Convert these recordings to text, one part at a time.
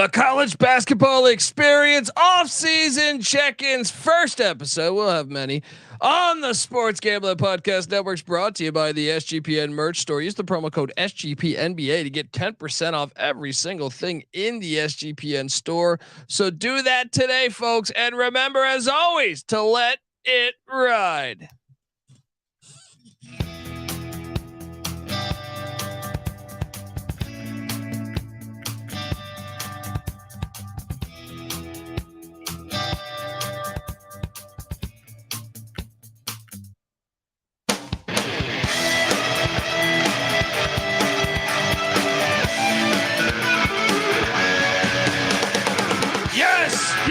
The college basketball experience off-season check-ins first episode. We'll have many on the Sports Gambling Podcast Network's brought to you by the SGPN merch store. Use the promo code SGPNBA to get 10% off every single thing in the SGPN store. So do that today, folks. And remember, as always, to let it ride.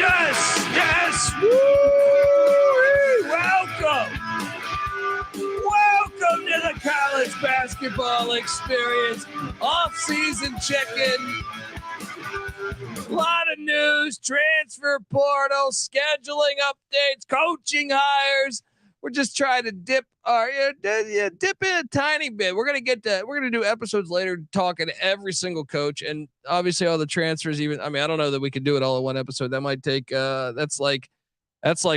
Yes. Woo! Welcome to the college basketball experience off-season check-in. A lot of news, transfer portal, scheduling updates, coaching hires. We're just trying to dip in a tiny bit. We're gonna do episodes later talking to every single coach and obviously all the transfers. Even I don't know that we could do it all in one episode. That might take that's like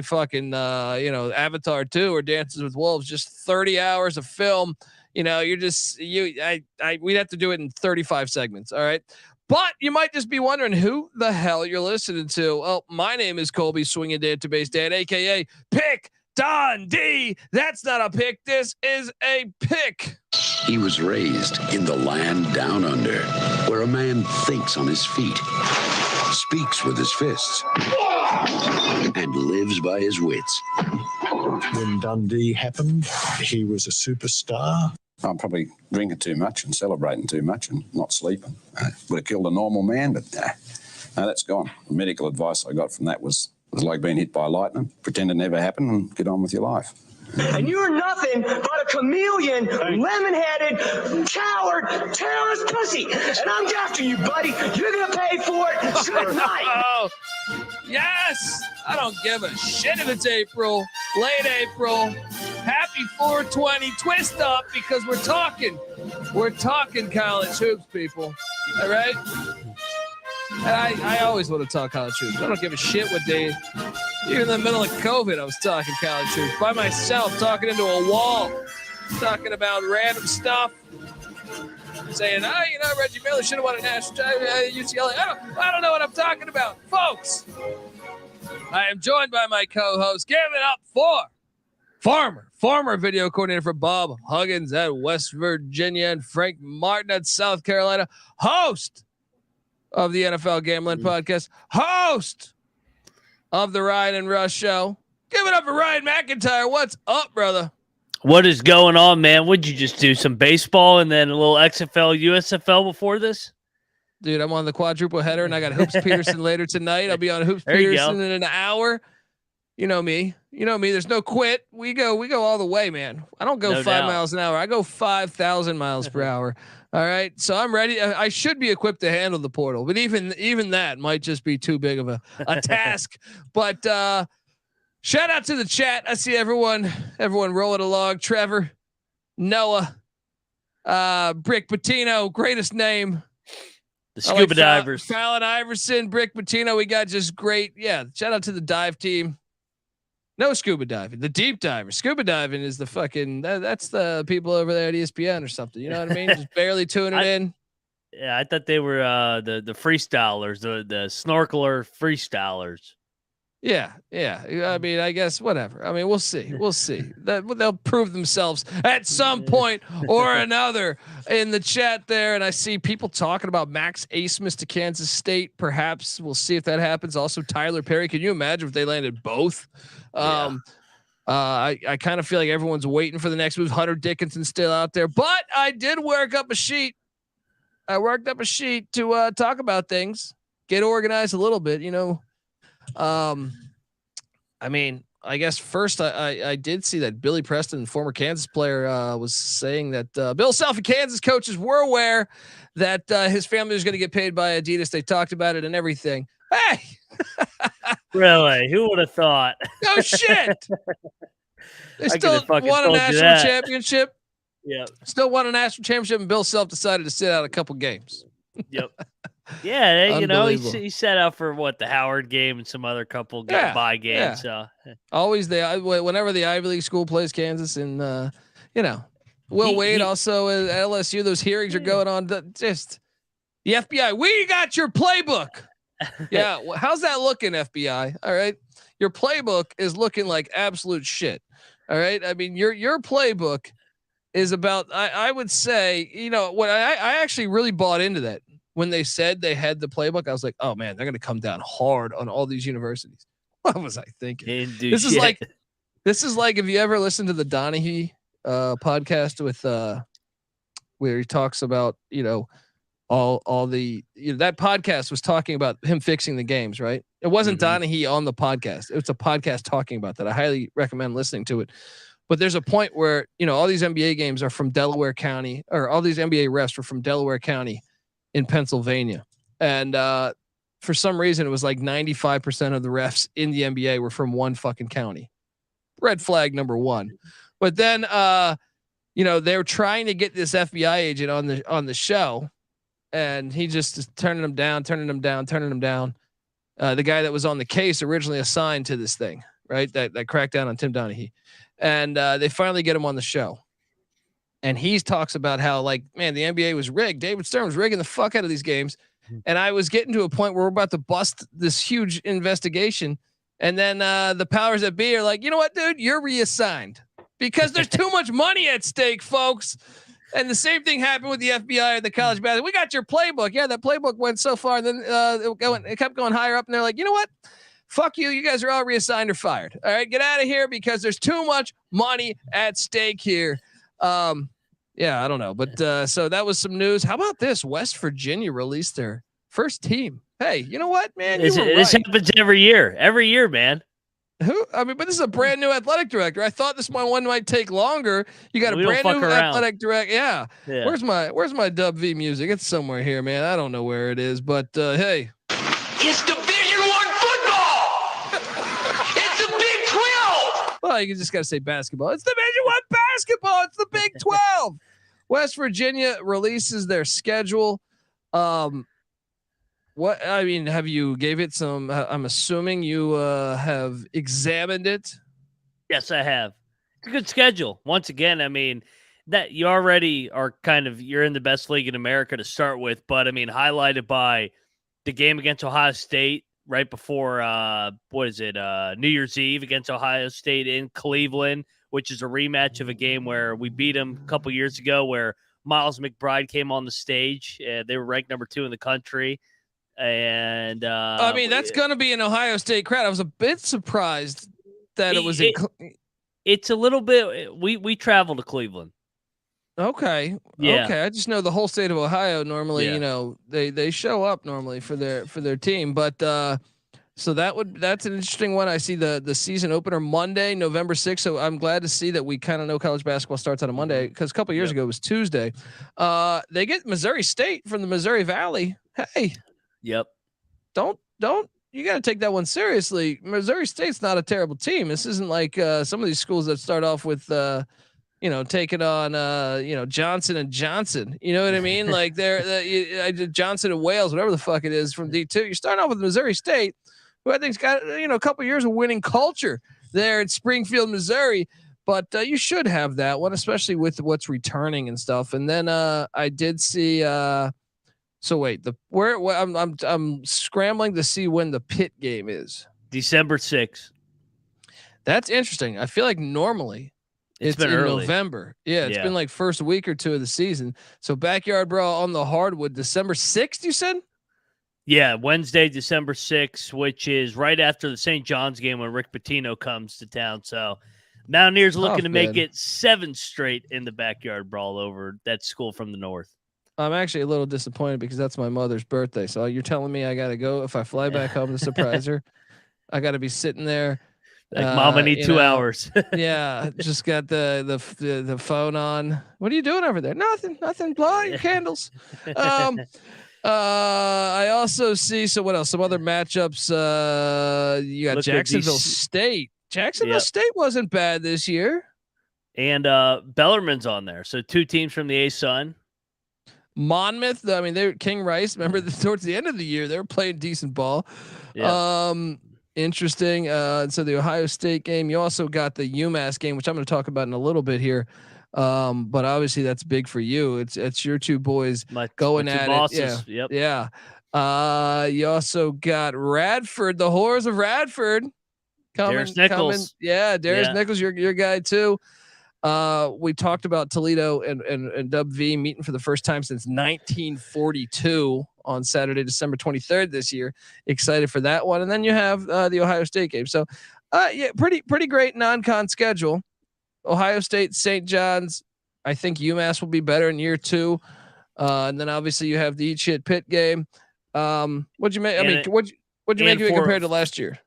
fucking Avatar 2 or Dances with Wolves. Just 30 hours of film. We'd have to do it in 35 segments. All right. But you might just be wondering who the hell you're listening to. Well, my name is Colby Swinging Database Dan, aka Pick Dundee. That's not a pick. This is a pick. He was raised in the land down under, where a man thinks on his feet, speaks with his fists, and lives by his wits. When Dundee happened, he was a superstar. I'm probably drinking too much and celebrating too much and not sleeping. Would have killed a normal man, but no, that's gone. The medical advice I got from that was like being hit by lightning. Pretend it never happened and get on with your life. And you're nothing but a chameleon, lemon-headed, coward, terrorist pussy. And I'm after you, buddy. You're going to pay for it tonight. Oh, yes. I don't give a shit if it's April, late April. Happy 420 twist up because we're talking college hoops, people. All right. And I always want to talk college hoops. I don't give a shit what day. Even in the middle of COVID, I was talking college hoops by myself, talking into a wall, talking about random stuff, saying, Reggie Miller should have won a national title at UCLA. I don't know what I'm talking about, folks. I am joined by my co-host. Give it up for former video coordinator for Bob Huggins at West Virginia and Frank Martin at South Carolina, host of the NFL Gambling Podcast, host of the Ryan and Rush Show. Give it up for Ryan McIntyre. What's up, brother? What is going on, man? Would you just do some baseball and then a little XFL, USFL before this? Dude, I'm on the quadruple header and I got Hoops Peterson later tonight. I'll be on Hoops Peterson in an hour. You know me. There's no quit. We go all the way, man. I don't go 5 miles an hour. I go 5,000 miles per hour. All right. So I'm ready. I should be equipped to handle the portal, but even that might just be too big of a task. But shout out to the chat. I see everyone rolling along. Trevor, Noah, Brick Patino, greatest name. The scuba divers. Fallon Iverson, Brick Patino. We got just great. Yeah. Shout out to the dive team. No scuba diving, the deep diver. Scuba diving is the fucking that's the people over there at ESPN or something. You know what I mean? Just barely tuning in. Yeah, I thought they were the freestylers, the snorkeler freestylers. Yeah. I mean, I guess whatever. I mean, we'll see. They'll prove themselves at some point or another in the chat there. And I see people talking about Max Asmus to Kansas State. Perhaps we'll see if that happens. Also, Tyler Perry. Can you imagine if they landed both? I kind of feel like everyone's waiting for the next move. Hunter Dickinson still out there, but I did work up a sheet. I worked up a sheet to talk about things, get organized a little bit, I mean, I guess first I did see that Billy Preston, former Kansas player, was saying that Bill Self and Kansas coaches were aware that his family was going to get paid by Adidas. They talked about it and everything. Hey, really? Who would have thought? No shit. They still won a national championship. Yeah, still won a national championship, and Bill Self decided to sit out a couple games. Yep. Yeah, you know, Unbelievable. he set out for the Howard game and some other couple by games. Yeah. So Always whenever the Ivy League school plays Kansas, and Will Wade also at LSU. Those hearings are going on. Just the FBI. We got your playbook. Yeah, how's that looking, FBI? All right, your playbook is looking like absolute shit. All right, I mean your playbook is about. I would say what I actually really bought into that when they said they had the playbook. I was like, oh man, they're gonna come down hard on all these universities. What was I thinking? This is like if you ever listen to the Donahue podcast with where he talks about all the that podcast was talking about him fixing the games, right? It wasn't Donahue on the podcast. It's a podcast talking about that. I highly recommend listening to it. But there's a point where all these NBA games are from Delaware County, or all these NBA refs are from Delaware County in Pennsylvania, and for some reason it was like 95% of the refs in the NBA were from one fucking county. Red flag number one. But then they're trying to get this FBI agent on the show, and he just is turning them down. The guy that was on the case originally assigned to this thing, right? That crackdown on Tim Donahue. And they finally get him on the show. And he talks about how, like, man, the NBA was rigged. David Stern was rigging the fuck out of these games. And I was getting to a point where we're about to bust this huge investigation. And then the powers that be are like, you know what, dude, you're reassigned because there's too much money at stake, folks. And the same thing happened with the FBI and the college basketball. We got your playbook. Yeah, that playbook went so far. Then it kept going higher up. And they're like, you know what? Fuck you. You guys are all reassigned or fired. All right, get out of here because there's too much money at stake here. Yeah, I don't know. But so that was some news. How about this? West Virginia released their first team. Hey, you know what, man? This happens every year. Every year, man. But this is a brand new athletic director. I thought this one might take longer. You got a brand new athletic director. Yeah. Where's my Dub V music? It's somewhere here, man. I don't know where it is, but hey. It's Division I football. It's the Big 12. Well, you just got to say basketball. It's Division I basketball. It's the Big 12. West Virginia releases their schedule. Have you gave it some? I'm assuming you have examined it. Yes, I have. It's a good schedule. Once again, I mean, that you already are you're in the best league in America to start with, but I mean, highlighted by the game against Ohio State right before New Year's Eve against Ohio State in Cleveland, which is a rematch of a game where we beat them a couple years ago, where Miles McBride came on the stage. They were ranked number 2 in the country. And that's going to be an Ohio State crowd. I was a bit surprised that it was. It's a little bit. We travel to Cleveland. Okay. Yeah. Okay. I just know the whole state of Ohio normally. They show up normally for their team, but so that's an interesting one. I see the season opener Monday, November 6th. So I'm glad to see that we kind of know college basketball starts on a Monday, because a couple years ago it was Tuesday. They get Missouri State from the Missouri Valley. Hey. Yep. Don't you got to take that one seriously. Missouri State's not a terrible team. This isn't like some of these schools that start off with taking on Johnson and Johnson. You know what I mean? Like they're Johnson and Wales, whatever the fuck it is, from D2. You're starting off with Missouri State, who I think's got a couple years of winning culture there in Springfield, Missouri. But you should have that one, especially with what's returning and stuff. And then I did see. So wait, I'm scrambling to see when the Pitt game is. December 6th. That's interesting. I feel like normally it's been in early November. Yeah, it's been like first week or two of the season. So Backyard Brawl on the hardwood, December 6th, you said? Yeah, Wednesday, December 6th, which is right after the St. John's game when Rick Pitino comes to town. So Mountaineers looking to make it 7 straight in the Backyard Brawl over that school from the north. I'm actually a little disappointed because that's my mother's birthday. So you're telling me I got to go if I fly back home to surprise her? I got to be sitting there. Like mama need 2 hours. Yeah. Just got the phone on. What are you doing over there? Nothing. Blow out your candles. I also see. So what else? Some other matchups. You got Jacksonville State. Jacksonville State wasn't bad this year. And Bellarmine's on there. So 2 teams from the A-Sun. Monmouth. I mean, they're King Rice. Remember, towards the end of the year, they were playing decent ball. Yeah. Interesting. So the Ohio State game. You also got the UMass game, which I'm going to talk about in a little bit here. But obviously that's big for you. It's your two boys going my two at bosses. it. Yeah. You also got Radford, the horrors of Radford. Darius Nichols. Darius Nichols, your guy too. We talked about Toledo and Dub V meeting for the first time since 1942 on Saturday, December 23rd this year. Excited for that one. And then you have the Ohio State game. So pretty great non-con schedule. Ohio State, St. John's. I think UMass will be better in year 2. And then obviously you have the eat shit Pitt game. What'd you make? What'd you make it compared to last year?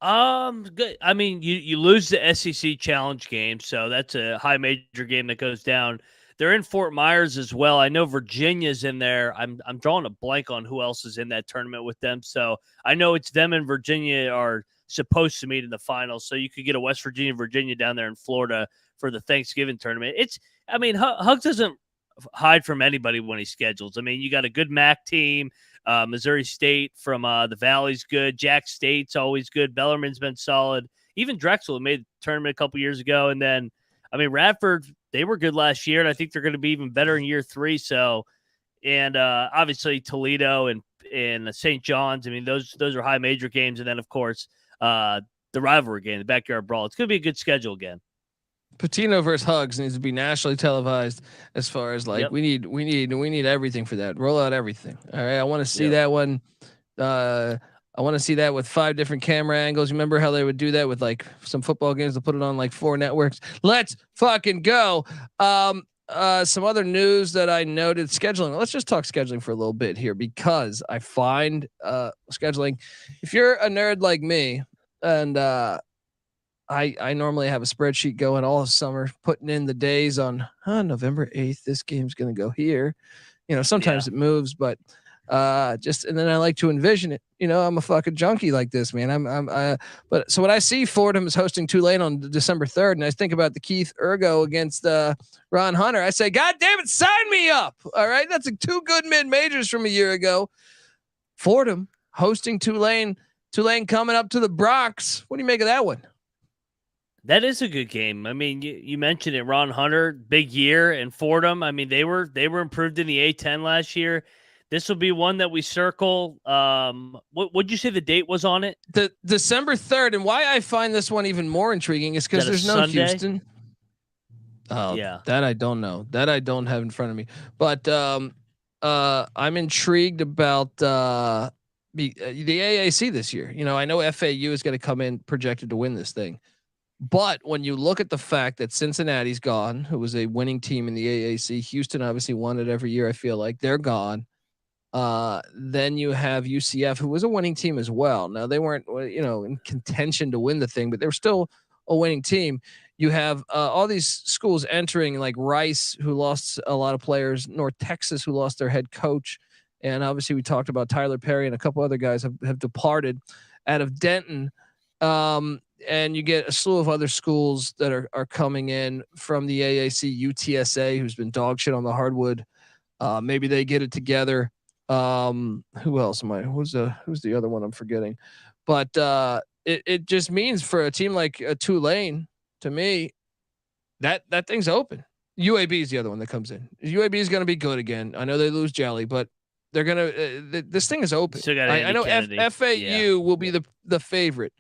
Good. I mean, you lose the SEC challenge game, so that's a high major game that goes down. They're in Fort Myers as well. I know Virginia's in there. I'm drawing a blank on who else is in that tournament with them. So I know it's them and Virginia are supposed to meet in the finals. So you could get a West Virginia down there in Florida for the Thanksgiving tournament. Hugs doesn't hide from anybody when he schedules. I mean, you got a good MAC team. Missouri State from the Valley's good. Jack State's always good. Bellarmine's been solid. Even Drexel made the tournament a couple years ago. And then, Radford, they were good last year, and I think they're going to be even better in year 3. So, and obviously Toledo and St. John's. I mean, those are high major games. And then, of course, the rivalry game, the backyard brawl. It's going to be a good schedule again. Patino versus Hugs needs to be nationally televised. As far as we need everything for that. Roll out everything. All right, I want to see that one. I want to see that with 5 different camera angles. Remember how they would do that with like some football games? They'll put it on like 4 networks. Let's fucking go. Some other news that I noted: scheduling. Let's just talk scheduling for a little bit here, because I find scheduling. If you're a nerd like me, and I normally have a spreadsheet going all summer, putting in the days on November 8th. This game's going to go here. Sometimes it moves, but and then I like to envision it. I'm a fucking junkie like this, man. But so when I see Fordham is hosting Tulane on December 3rd, and I think about the Keith Ergo against Ron Hunter, I say, God damn it, sign me up. All right. That's 2 good mid majors from a year ago. Fordham hosting Tulane coming up to the Bronx. What do you make of that one? That is a good game. I mean, you mentioned it, Ron Hunter, big year, and Fordham. I mean, they were improved in the A-10 last year. This will be one that we circle. What'd you say the date was on it? The December 3rd. And why I find this one even more intriguing is because there's no Sunday? Houston. Oh, yeah. That I don't know. That I don't have in front of me. But I'm intrigued about the AAC this year. I know FAU is going to come in projected to win this thing. But when you look at the fact that Cincinnati's gone, who was a winning team in the AAC, Houston obviously won it every year. I feel like they're gone. Then you have UCF, who was a winning team as well. Now they weren't, in contention to win the thing, but they were still a winning team. You have all these schools entering, like Rice, who lost a lot of players, North Texas, who lost their head coach. And obviously we talked about Tyler Perry, and a couple other guys have departed out of Denton. And you get a slew of other schools that are coming in from the AAC. UTSA, who's been dog shit on the hardwood. Maybe they get it together. Who else am I? Who's the other one I'm forgetting? But it just means for a team like Tulane, to me, that thing's open. UAB is the other one that comes in. UAB is going to be good again. I know they lose Jelly, but they're going to. This thing is open. I know FAU will be the favorite.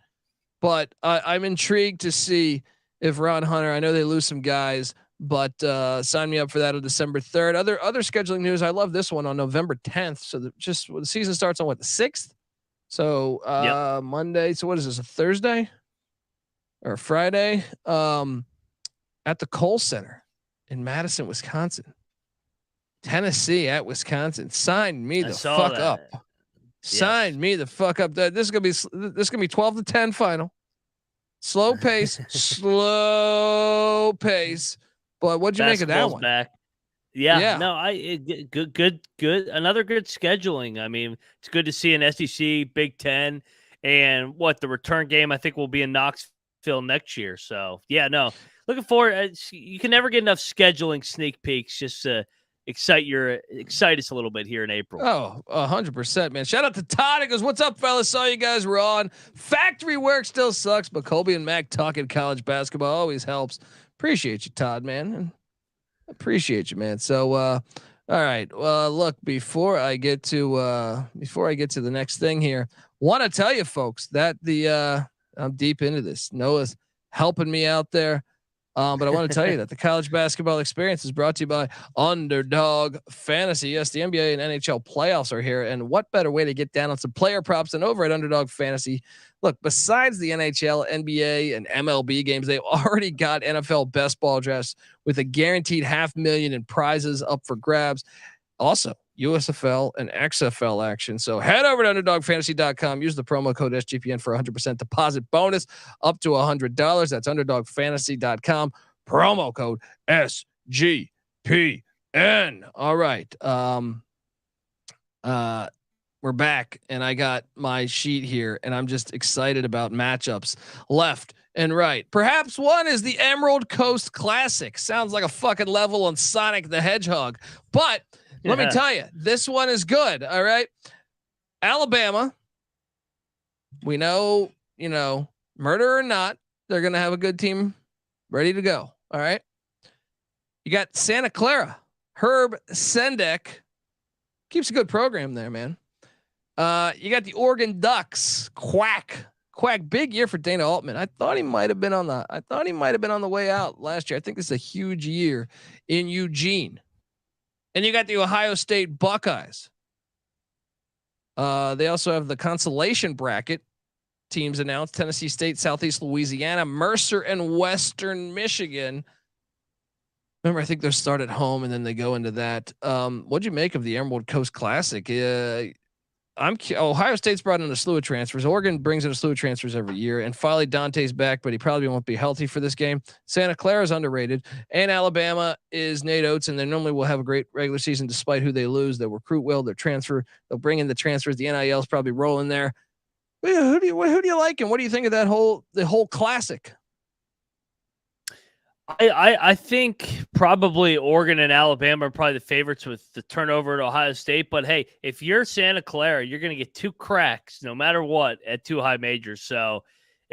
But I'm intrigued to see if Ron Hunter, I know they lose some guys, but sign me up for that on December 3rd. Other scheduling news. I love this one on November 10th. So the season starts on the 6th. So Monday. So what is this, a Thursday or a Friday? At the Kohl Center in Madison, Wisconsin. Tennessee at Wisconsin. Sign me the fuck up. Sign me the fuck up. This is gonna be 12-10 final. Slow pace. But what'd you make of that one? Back. Yeah. No, good. Another good scheduling. I mean, it's good to see an SEC, Big Ten, and the return game I think will be in Knoxville next year. So yeah, no, looking forward. You can never get enough scheduling sneak peeks just to excite us a little bit here in April. Oh, 100%, man. Shout out to Todd. He goes, "What's up, fellas? Saw you guys were on. Factory work still sucks, but Colby and Mac talking college basketball always helps." Appreciate you, Todd, man. Appreciate you, man. So, all right. Well, look, before I get to the next thing here, want to tell you folks that I'm deep into this. Noah's helping me out there. But I want to tell you that the college basketball experience is brought to you by Underdog Fantasy. Yes, the NBA and NHL playoffs are here. And what better way to get down on some player props than over at Underdog Fantasy? Look, besides the NHL, NBA, and MLB games, they've already got NFL best ball drafts with a guaranteed $500,000 in prizes up for grabs. Also, USFL and XFL action. So head over to UnderdogFantasy.com. Use the promo code SGPN for 100% deposit bonus up to $100. That's UnderdogFantasy.com. Promo code SGPN. All right. We're back, and I got my sheet here, and I'm just excited about matchups left and right. Perhaps one is the Emerald Coast Classic. Sounds like a fucking level on Sonic the Hedgehog, but let me tell you, this one is good. All right. Alabama. We know, murder or not, they're going to have a good team ready to go. All right. You got Santa Clara. Herb Sendek keeps a good program there, man. You got the Oregon Ducks. Quack. Big year for Dana Altman. I thought he might have been on the way out last year. I think this is a huge year in Eugene. And you got the Ohio State Buckeyes. They also have the consolation bracket teams announced: Tennessee State, Southeast Louisiana, Mercer, and Western Michigan. Remember, I think they're start at home and then they go into that. What'd you make of the Emerald Coast Classic? Ohio State's brought in a slew of transfers. Oregon brings in a slew of transfers every year, and finally Dante's back, but he probably won't be healthy for this game. Santa Clara is underrated, and Alabama is Nate Oates, and they normally will have a great regular season despite who they lose. They'll recruit well, they'll bring in the transfers. The NIL is probably rolling there. Who do you like, and what do you think of the whole classic? I think probably Oregon and Alabama are probably the favorites with the turnover at Ohio State. But hey, if you're Santa Clara, you're going to get two cracks no matter what at two high majors. So,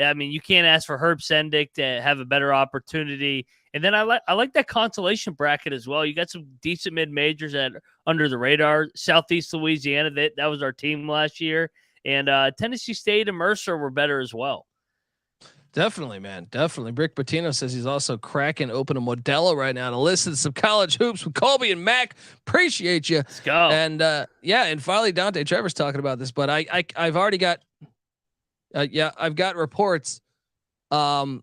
I mean, you can't ask for Herb Sendek to have a better opportunity. And then I like that consolation bracket as well. You got some decent mid majors at under the radar. Southeast Louisiana, that was our team last year, and Tennessee State and Mercer were better as well. Definitely, man. Definitely. Brick Patino says he's also cracking open a Modelo right now to listen to some college hoops with Colby and Mac. Appreciate you. Let's go. And and finally Dante Trevor's talking about this, but I've already got I've got reports. Look,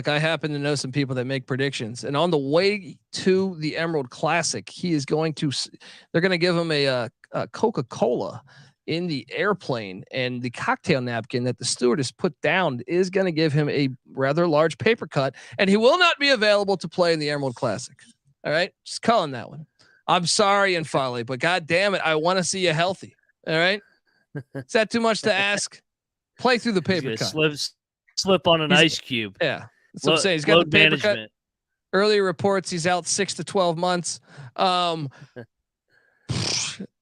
I happen to know some people that make predictions, and on the way to the Emerald Classic, they're going to give him a Coca-Cola in the airplane, and the cocktail napkin that the stewardess put down is going to give him a rather large paper cut, and he will not be available to play in the Emerald Classic. All right. Just calling that one. I'm sorry. And finally, but God damn it, I want to see you healthy. All right. Is that too much to ask? Play through the paper cut. Slip on an ice cube. Yeah. That's what I'm saying. He's got the paper management. cut. Earlier reports he's out 6 to 12 months.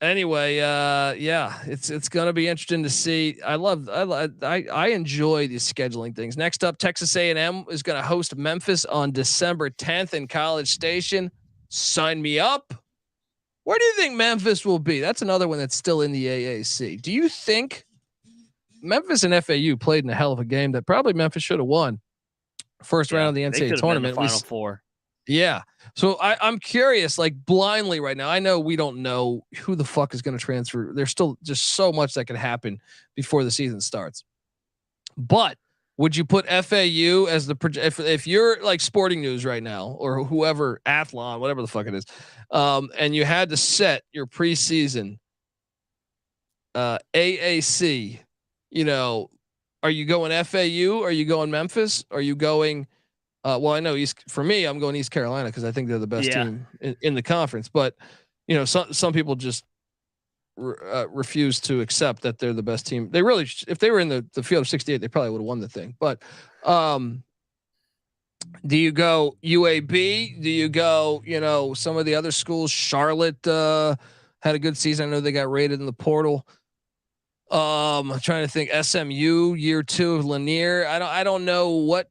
Anyway, it's gonna be interesting to see. I enjoy these scheduling things. Next up, Texas A&M is gonna host Memphis on December 10th in College Station. Sign me up. Where do you think Memphis will be? That's another one that's still in the AAC. Do you think Memphis and FAU played in a hell of a game that probably Memphis should have won? First round of the NCAA tournament. Final four. Yeah. So I'm curious, like blindly right now. I know we don't know who the fuck is going to transfer. There's still just so much that could happen before the season starts. But would you put FAU as if you're like Sporting News right now or whoever, Athlon, whatever the fuck it is, and you had to set your preseason AAC, are you going FAU? Are you going Memphis? Are you going? Well, I know for me, I'm going East Carolina because I think they're the best team in the conference. But some people just refuse to accept that they're the best team. They really, if they were in the field of 68, they probably would have won the thing. But Do you go UAB? Do you go, some of the other schools? Charlotte had a good season. I know they got rated in the portal. I'm trying to think. SMU year 2 of Lanier. I don't know what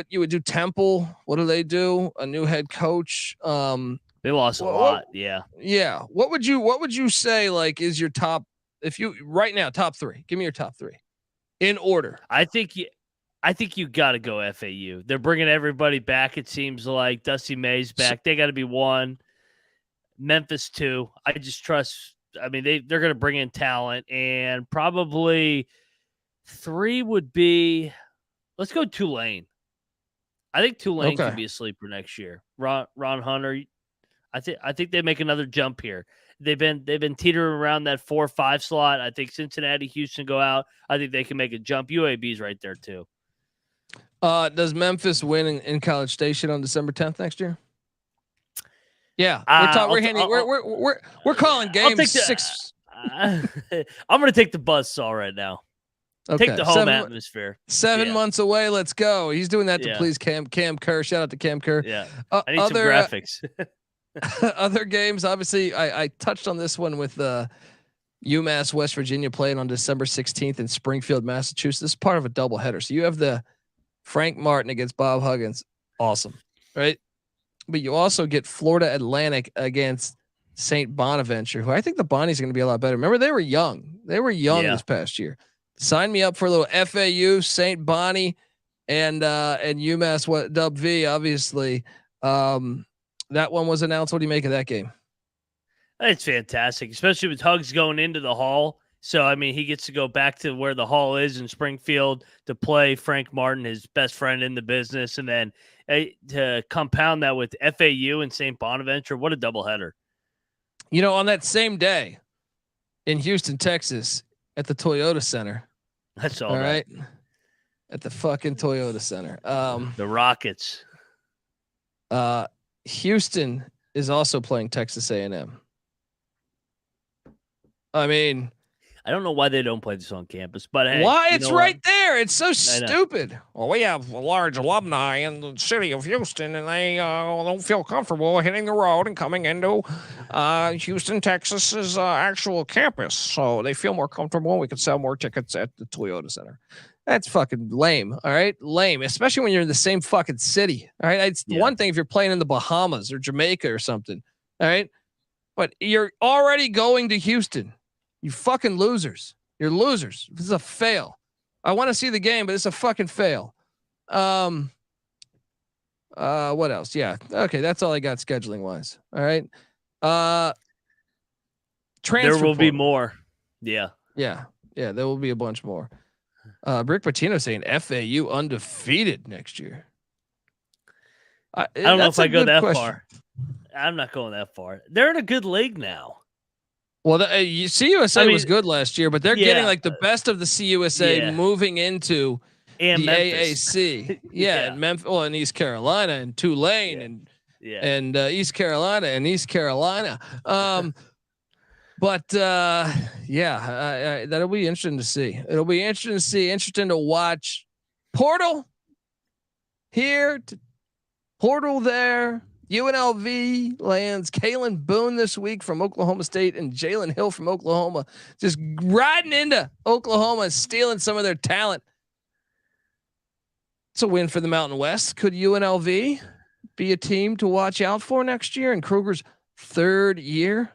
you would do. Temple. What do they do? A new head coach. They lost a lot. Yeah. Yeah. What would you say like is your top? If you right now top 3, give me your top 3 in order. I think you got to go FAU. They're bringing everybody back. It seems like Dusty May's back. They got to be 1. Memphis 2. I just trust. I mean, they're going to bring in talent, and probably 3 would be. Let's go Tulane. I think Tulane could be a sleeper next year. Ron Hunter. I think they make another jump here. They've been teetering around that 4 or 5 slot. I think Cincinnati, Houston go out. I think they can make a jump. UAB's right there too. Does Memphis win in College Station on December 10th next year? Yeah, we're calling games 6. I'm going to take the buzzsaw right now. Okay. Take the home atmosphere. 7 months away. Let's go. He's doing that to please Cam Kerr. Shout out to Cam Kerr. Yeah. I need some graphics. Other games, obviously, I touched on this one with UMass West Virginia playing on December 16th in Springfield, Massachusetts. This is part of a doubleheader. So you have the Frank Martin against Bob Huggins. Awesome. Right. But you also get Florida Atlantic against St. Bonaventure, who I think the Bonnies are going to be a lot better. Remember, they were young. This past year. Sign me up for a little FAU, St. Bonnie, and UMass Dub V. Obviously, that one was announced. What do you make of that game? It's fantastic, especially with Hugs going into the Hall. So, I mean, he gets to go back to where the Hall is in Springfield to play Frank Martin, his best friend in the business, and then to compound that with FAU and St. Bonaventure. What a doubleheader. On that same day in Houston, Texas, at the Toyota Center. That's all right. At the fucking Toyota Center. The Rockets. Houston is also playing Texas A&M. I mean, I don't know why they don't play this on campus, but hey, why it's right there. It's so stupid. Well, we have a large alumni in the city of Houston, and they don't feel comfortable hitting the road and coming into Houston, Texas's actual campus. So they feel more comfortable. We could sell more tickets at the Toyota Center. That's fucking lame. All right. Lame, especially when you're in the same fucking city. All right. It's one thing if you're playing in the Bahamas or Jamaica or something. All right. But you're already going to Houston. You fucking losers. You're losers. This is a fail. I want to see the game, but it's a fucking fail. What else? Yeah. Okay. That's all I got scheduling wise. All right. Transfer there will be more. Yeah. Yeah. Yeah. There will be a bunch more. Rick Pitino saying FAU undefeated next year. I don't know if I go that far. I'm not going that far. They're in a good league now. Well, CUSA was good last year, but they're getting like the best of the CUSA moving into the Memphis. AAC. And Memphis, and East Carolina and Tulane and East Carolina and East Carolina. But that'll be interesting to see. It'll be interesting to see. Interesting to watch. Portal here, portal there. UNLV lands Kalen Boone this week from Oklahoma State and Jalen Hill from Oklahoma, just riding into Oklahoma and stealing some of their talent. It's a win for the Mountain West. Could UNLV be a team to watch out for next year in Kruger's 3rd year?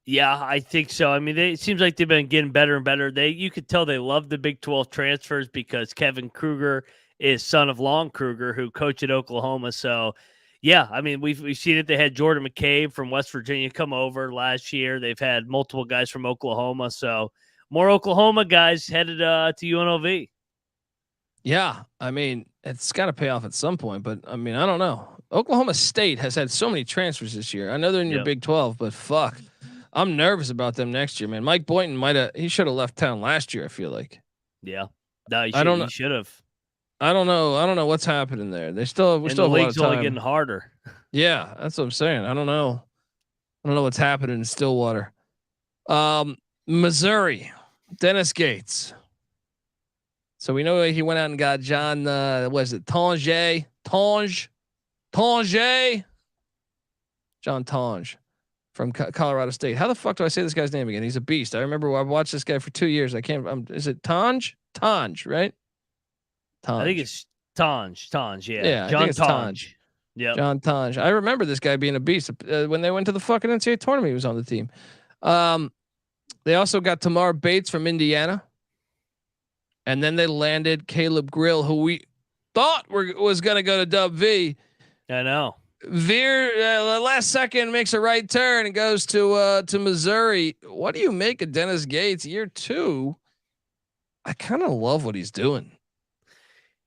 Yeah, I think so. I mean, it seems like they've been getting better and better. You could tell they love the Big 12 transfers because Kevin Kruger is son of Lon Kruger, who coached at Oklahoma. So, yeah, I mean, we've seen it. They had Jordan McCabe from West Virginia come over last year. They've had multiple guys from Oklahoma. So, more Oklahoma guys headed to UNLV. Yeah, I mean, it's got to pay off at some point. But, I mean, I don't know. Oklahoma State has had so many transfers this year. I know they're in your Big 12, but fuck. I'm nervous about them next year, man. Mike Boynton he should have left town last year, I feel like. Yeah. No, he should have. I don't know what's happening there. We're still have the a lot league's of time. only getting harder. Yeah, that's what I'm saying. I don't know what's happening in Stillwater. Missouri, Dennis Gates. So we know he went out and got John. Was it Tange? John Tange from Colorado State. How the fuck do I say this guy's name again? He's a beast. I remember I watched this guy for 2 years. I can't. Is it Tange? Tange, right? Tange. I think it's Tange. Yeah. Yeah. John Tange. Yeah. John Tange. I remember this guy being a beast. When they went to the fucking NCAA tournament, he was on the team. They also got Tamar Bates from Indiana. And then they landed Caleb Grill, who we thought was going to go to Dub V. I know. Veer last second makes a right turn and goes to Missouri. What do you make of Dennis Gates year 2? I kind of love what he's doing.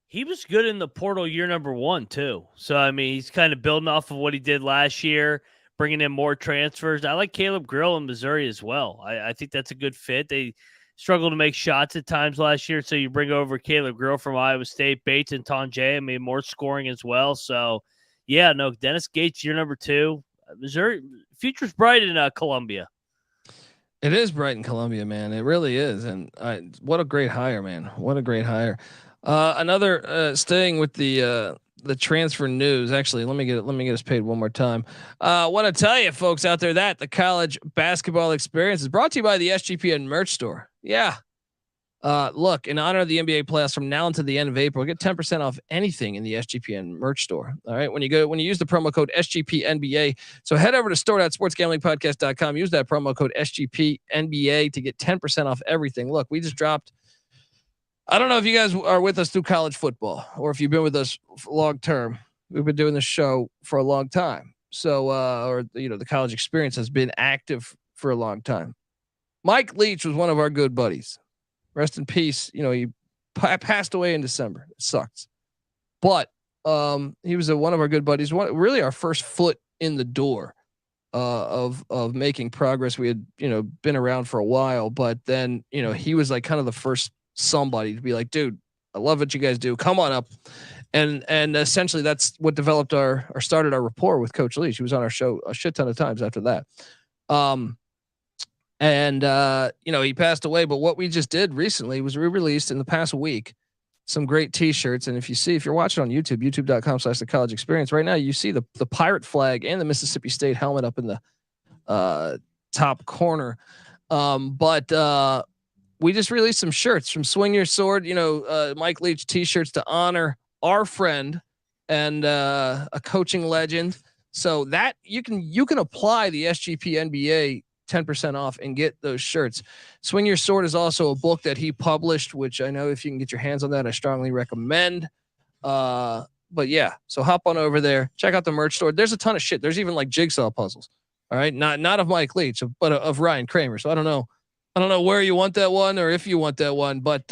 He was good in the portal year number 1 too. So I mean, he's kind of building off of what he did last year, bringing in more transfers. I like Caleb Grill in Missouri as well. I think that's a good fit. They struggled to make shots at times last year, so you bring over Caleb Grill from Iowa State, Bates and Tanjay. I mean, more scoring as well. So. Yeah, no, Dennis Gates, year number 2. Missouri, future's bright in Columbia. It is bright in Columbia, man. It really is. And what a great hire, man. What a great hire. Another staying with the transfer news. Actually, let me get us paid one more time. Want to tell you folks out there that the college basketball experience is brought to you by the SGPN merch store. Yeah. Look, in honor of the NBA playoffs from now until the end of April, get 10% off anything in the SGPN merch store. All right. When you use the promo code SGPNBA. So head over to store.sportsgamblingpodcast.com. Use that promo code SGPNBA to get 10% off everything. Look, we just dropped. I don't know if you guys are with us through college football or if you've been with us long term. We've been doing this show for a long time. So, the college experience has been active for a long time. Mike Leach was one of our good buddies. Rest in peace. He passed away in December. It sucks. But he was one of our good buddies. Really our first foot in the door of making progress. We had, been around for a while, but then, he was like kind of the first somebody to be like, dude, I love what you guys do. Come on up. And essentially that's what developed started our rapport with Coach Leach. He was on our show a shit ton of times after that. He passed away, but what we just did recently was we released in the past week some great t-shirts. And if you're watching on YouTube, youtube.com/the college experience right now, you see the pirate flag and the Mississippi State helmet up in the top corner. But we just released some shirts from Swing Your Sword, Mike Leach t-shirts to honor our friend and a coaching legend. So that you can apply the SGP NBA 10% off and get those shirts. Swing Your Sword is also a book that he published, which I know if you can get your hands on that, I strongly recommend. But yeah, so hop on over there, check out the merch store. There's a ton of shit. There's even like jigsaw puzzles. All right. Not of Mike Leach, but of Ryan Kramer. So I don't know where you want that one or if you want that one, but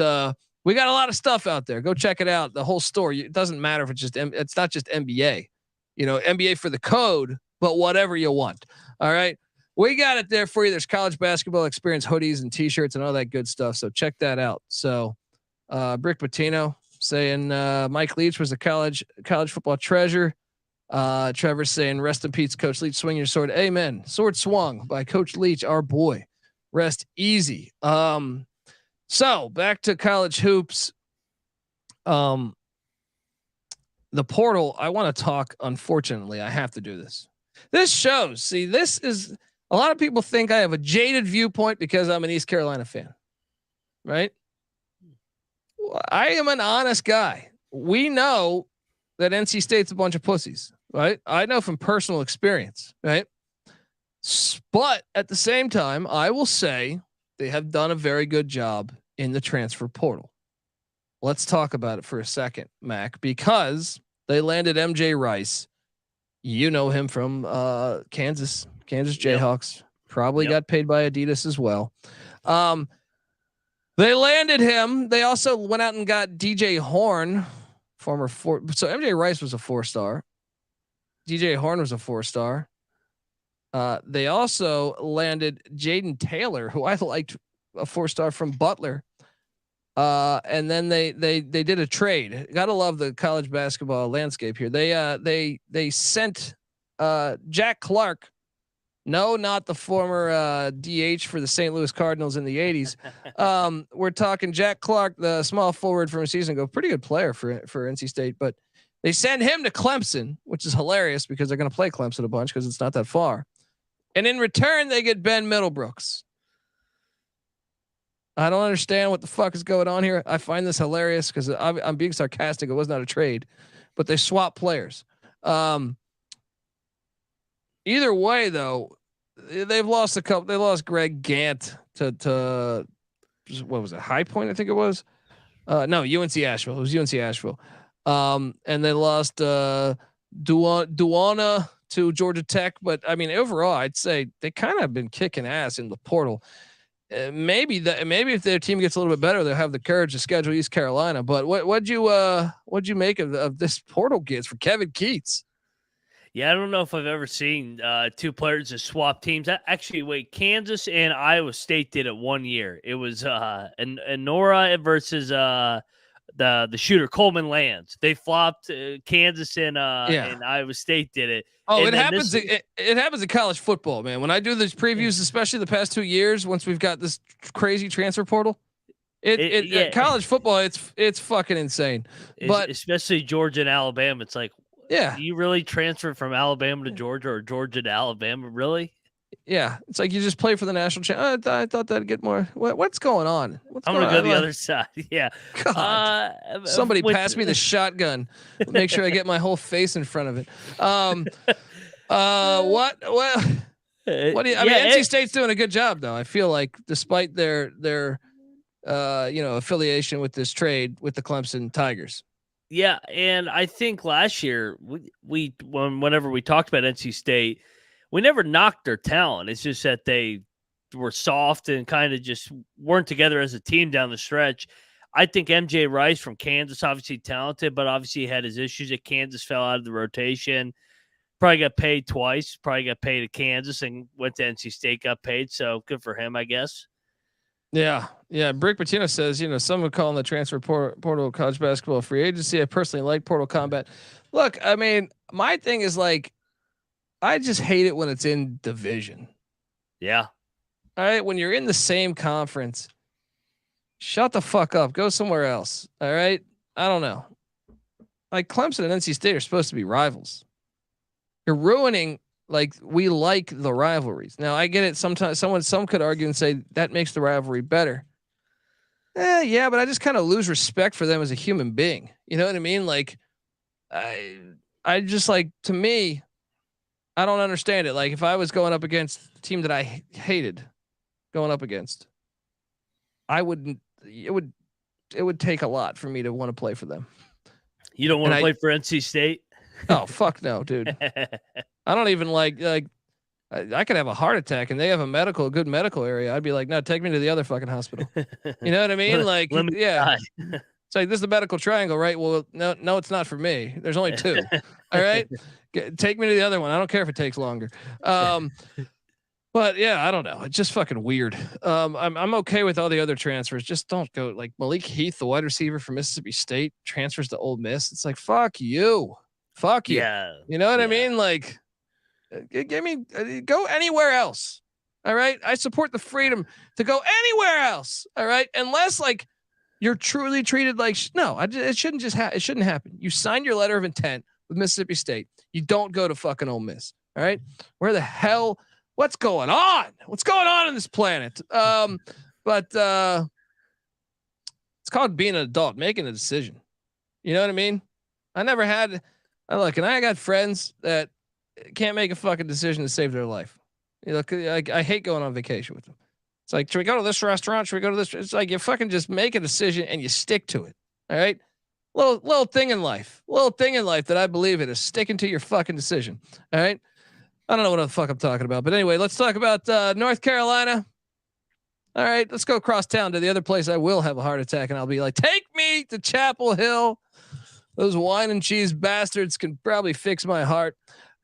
we got a lot of stuff out there. Go check it out. The whole store. It doesn't matter if it's not just NBA, NBA for the code, but whatever you want. All right. We got it there for you. There's college basketball experience hoodies and t-shirts and all that good stuff. So check that out. So Brick Patino saying Mike Leach was a college football treasure. Trevor saying rest in peace, Coach Leach. Swing your sword. Amen. Sword swung by Coach Leach, our boy. Rest easy. So back to college hoops. The portal. I want to talk. Unfortunately, I have to do this. This shows. See, this is. A lot of people think I have a jaded viewpoint because I'm an East Carolina fan, right? I am an honest guy. We know that NC State's a bunch of pussies, right? I know from personal experience, right? But at the same time, I will say they have done a very good job in the transfer portal. Let's talk about it for a second, Mac, because they landed MJ Rice. You know him from Kansas Jayhawks. Probably got paid by Adidas as well. They landed him. They also went out and got DJ Horn, so MJ Rice was a 4-star. DJ Horn was a 4-star. They also landed Jaden Taylor, who I liked, a 4-star from Butler. And then they did a trade. Gotta love the college basketball landscape here. They sent Jack Clark No, not the former DH for the St. Louis Cardinals in the 80s. We're talking Jack Clark, the small forward from a season ago. Pretty good player for NC State, but they send him to Clemson, which is hilarious because they're going to play Clemson a bunch because it's not that far. And in return, they get Ben Middlebrooks. I don't understand what the fuck is going on here. I find this hilarious because I'm being sarcastic. It was not a trade, but they swap players. Either way, though, they've lost a couple. They lost Greg Gant to what was it? High Point, I think it was. No, UNC Asheville. It was UNC Asheville. And they lost Duana to Georgia Tech. But I mean, overall, I'd say they kind of been kicking ass in the portal. Maybe if their team gets a little bit better, they'll have the courage to schedule East Carolina. But what'd you make of this portal kids for Kevin Keats? Yeah, I don't know if I've ever seen two players just swap teams. Actually, Kansas and Iowa State did it 1 year. It was Nora versus the shooter Coleman Lands. They flopped Kansas and Iowa State did it. Oh, and it happens. It happens in college football, man. When I do these previews, especially the past 2 years, once we've got this crazy transfer portal, college football, it's fucking insane. But especially Georgia and Alabama, it's like, yeah, do you really transfer from Alabama to Georgia or Georgia to Alabama? Really? Yeah, it's like you just play for the national champ. I thought that'd get more. What's going on? I'm gonna go the other side. Yeah. God. Somebody pass me the shotgun. Make sure I get my whole face in front of it. What? Well, what do you? I mean, NC State's doing a good job, though. I feel like, despite their affiliation with this trade with the Clemson Tigers. Yeah, and I think last year whenever we talked about NC State, we never knocked their talent. It's just that they were soft and kind of just weren't together as a team down the stretch. I think MJ Rice from Kansas, obviously talented, but obviously he had his issues at Kansas, fell out of the rotation. Probably got paid twice. Probably got paid at Kansas and went to NC State, got paid. So good for him, I guess. Yeah. Brick Patino says, some would call the transfer portal college basketball free agency. I personally like portal combat. Look, I mean, my thing is like, I just hate it when it's in division. Yeah. All right. When you're in the same conference, shut the fuck up. Go somewhere else. All right. I don't know. Like Clemson and NC State are supposed to be rivals. You're ruining. Like, we like the rivalries. Now I get it. Sometimes some could argue and say that makes the rivalry better. Yeah, but I just kind of lose respect for them as a human being. You know what I mean? Like, I just like, to me, I don't understand it. Like, if I was going up against a team that I hated going up against, I wouldn't. It would take a lot for me to want to play for them. You don't want to play for NC State? Oh, fuck no, dude. I don't even like I could have a heart attack and they have a good medical area. I'd be like, no, take me to the other fucking hospital. You know what I mean? Like, yeah. It's like, this is the medical triangle, right? Well, no, it's not for me. There's only two. All right. Take me to the other one. I don't care if it takes longer. But yeah, I don't know. It's just fucking weird. I'm okay with all the other transfers. Just don't go like Malik Heath, the wide receiver from Mississippi State, transfers to Ole Miss. It's like, fuck you. Fuck you. Yeah. You know what I mean? Like, go anywhere else. All right. I support the freedom to go anywhere else. All right. Unless like you're truly treated like, it shouldn't it shouldn't happen. You signed your letter of intent with Mississippi State. You don't go to fucking Ole Miss. All right. Where the hell, what's going on? What's going on in this planet? But it's called being an adult, making a decision. You know what I mean? And I got friends that can't make a fucking decision to save their life. I hate going on vacation with them. It's like, should we go to this restaurant? Should we go to this? It's like, you fucking just make a decision and you stick to it. All right. Little thing in life that I believe in is sticking to your fucking decision. All right. I don't know what the fuck I'm talking about, but anyway, let's talk about North Carolina. All right. Let's go across town to the other place I will have a heart attack and I'll be like, take me to Chapel Hill. Those wine and cheese bastards can probably fix my heart.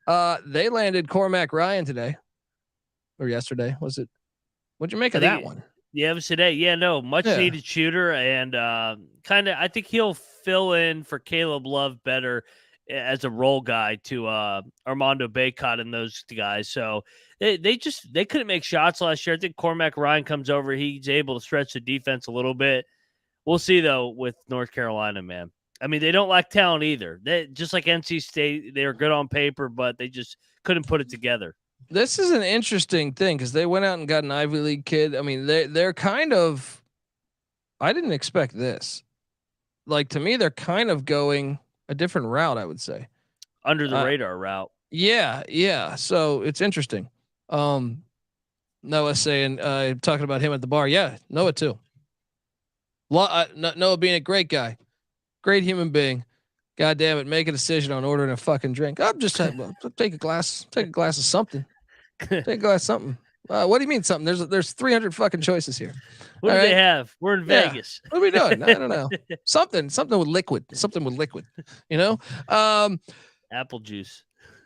They landed Cormac Ryan today or yesterday. Was it? What'd you make of that one? Yeah, it was today. Yeah, no, much needed shooter and I think he'll fill in for Caleb Love better as a role guy to Armando Bacot and those guys. So they couldn't make shots last year. I think Cormac Ryan comes over. He's able to stretch the defense a little bit. We'll see, though, with North Carolina, man. I mean, they don't lack talent either. They, just like NC State, they were good on paper, but they just couldn't put it together. This is an interesting thing because they went out and got an Ivy League kid. I mean, they're kind of. I didn't expect this. Like, to me, they're kind of going a different route, I would say. Under the radar route. Yeah. So it's interesting. Noah saying, talking about him at the bar. Yeah, Noah too. Noah being a great guy, great human being. God damn it, make a decision on ordering a fucking drink. I'm just take a glass of something. Take a glass of something. What do you mean something? There's 300 fucking choices here. What do they have? We're in Vegas. What are we doing? I don't know. Something with liquid. Something with liquid. You know? Apple juice.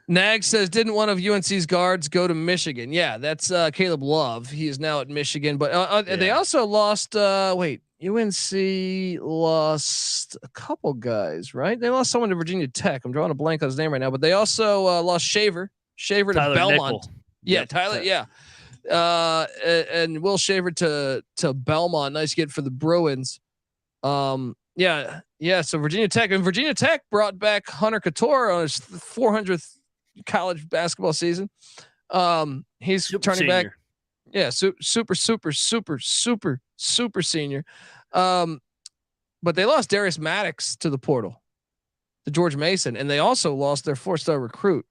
Nag says, didn't one of UNC's guards go to Michigan? Yeah, that's Caleb Love. He is now at Michigan. But they also lost UNC lost a couple guys, right? They lost someone to Virginia Tech. I'm drawing a blank on his name right now, but they also lost Shaver to Belmont. Nickel. Yeah, yep. Tyler. Yeah. And Will Shaver to Belmont. Nice get for the Bruins. Yeah. So Virginia Tech brought back Hunter Couture on his 400th college basketball season. He's super turning senior. Back. Yeah. Super senior. But they lost Darius Maddox to the portal, to George Mason, and they also lost their 4-star recruit,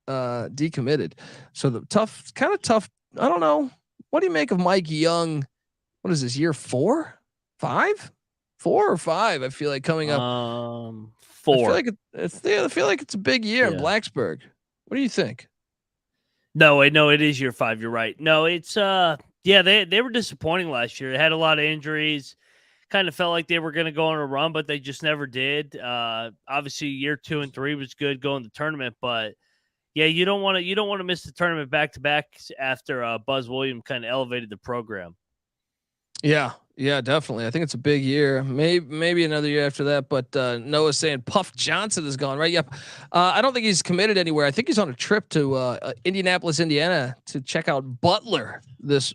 decommitted. So the kind of tough. I don't know. What do you make of Mike Young? What is this, year 4, 5, 4 or 5? I feel like coming up. 4. I feel like it's a big year in Blacksburg. What do you think? No, it is year 5. You're right. No, it's they were disappointing last year. They had a lot of injuries. Kind of felt like they were going to go on a run, but they just never did. Obviously, year 2 and 3 was good going to the tournament, but yeah, you don't want to miss the tournament back to back after Buzz Williams kind of elevated the program. Yeah, definitely. I think it's a big year. Maybe another year after that. But Noah's saying Puff Johnson is gone, right? Yep. I don't think he's committed anywhere. I think he's on a trip to Indianapolis, Indiana, to check out Butler this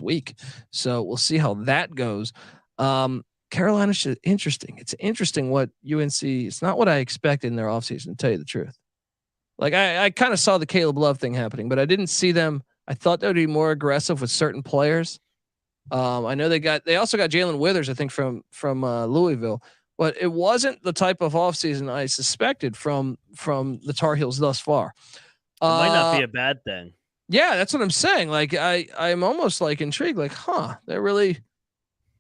week. So we'll see how that goes. Carolina's interesting. It's interesting what UNC. It's not what I expected in their offseason, to tell you the truth. Like I kind of saw the Caleb Love thing happening, but I didn't see them. I thought they would be more aggressive with certain players. I know they also got Jalen Withers, I think from Louisville, but it wasn't the type of offseason I suspected from the Tar Heels thus far. It might not be a bad thing. Yeah, that's what I'm saying. Like I'm almost like intrigued, like,